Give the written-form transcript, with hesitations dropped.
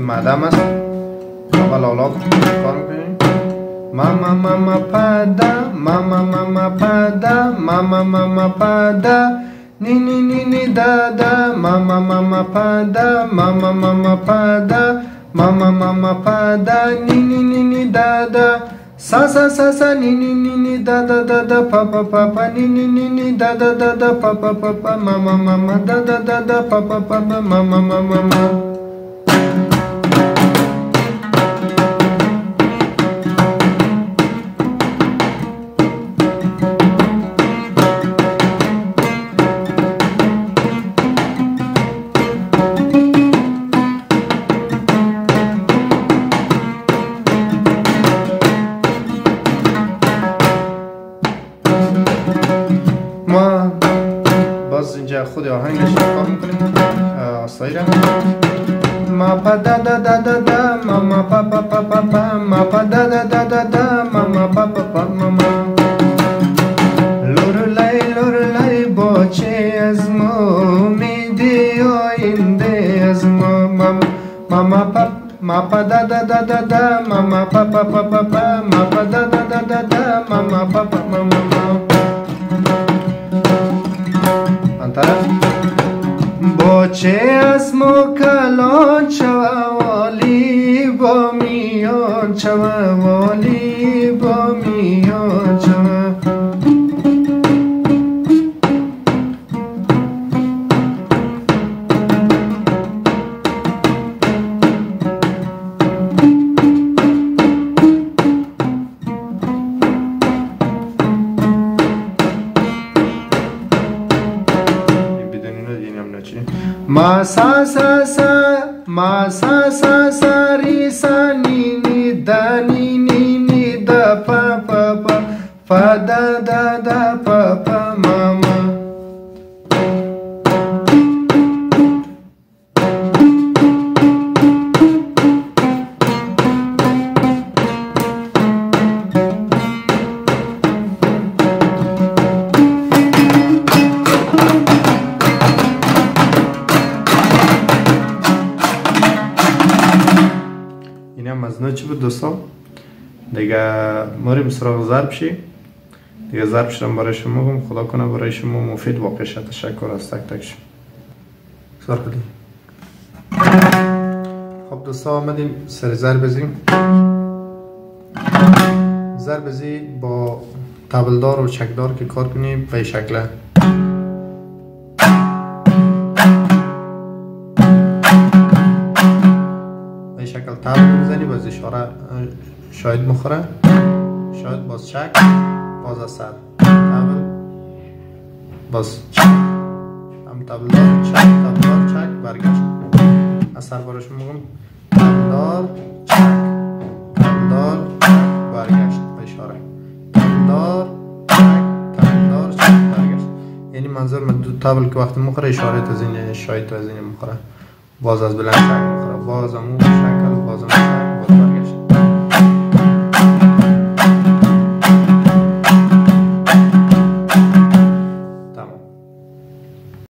مدام است. اول آلات کار میکنیم. ماما ماما پدا ماما ماما پدا ماما ماما پدا نی نی نی نی دادا ماما ماما پدا ماما ماما پدا ماما ماما پدا نی نی نی نی دادا سا سا سا سا نی نی نی نی دادا دادا پاپا پاپا نی نی نی نی دادا دادا پاپا پاپا ماما ماما دادا دادا پاپا پاپا ماما ماما ماما. ما باز اینجا خود آهنگش کار میکنیم آستایی ما پا دا دا دا دا دا ماما پا پا پا پا پا ما پا دا دا دا دا دا ماما پا پا پا ماما لورلای باچه از ما میدی آینده از ما ماما پا ما پا دا دا دا دا دا ماما پا پا پا پا پا ما پا دا دا دا دا دا ماما پا پا ماما باچه از ما کلان چوالی با میان چوالی با میان ما سا سا سا ما سا سا سا ری سا نی نی دا نی نی نی دا پا پا پا فا دا دا دا پا پا ماما. مزنه چی بود دوستان دیگه ماریم سراغ ضرب شی دیگه ضرب شدم برای شما گم خدا کنه برای شما مفید واقع شد. تشکر از تک تک شما سر بدیم. خب دوستان آمدیم سر ضرب بزنیم. ضرب بزی با تبلدار و چکدار که کار کنیم به شکله شکل تبل میزنی باز اشاره شاید مخوره شاید باز چک باز از سر تبل باز چک هم تبلدار چک تبلدار چک برگشت از سر بارش میگم تبلدار چک تبلدار چک برگشت اشاره تبلدار چک تبلدار چک برگشت. یعنی منظور من دو تبل که وقتی مخوره اشاره تزینه شاید تزینه مخوره باز از بلند شک مخوره باز همون شکل باز همون شکل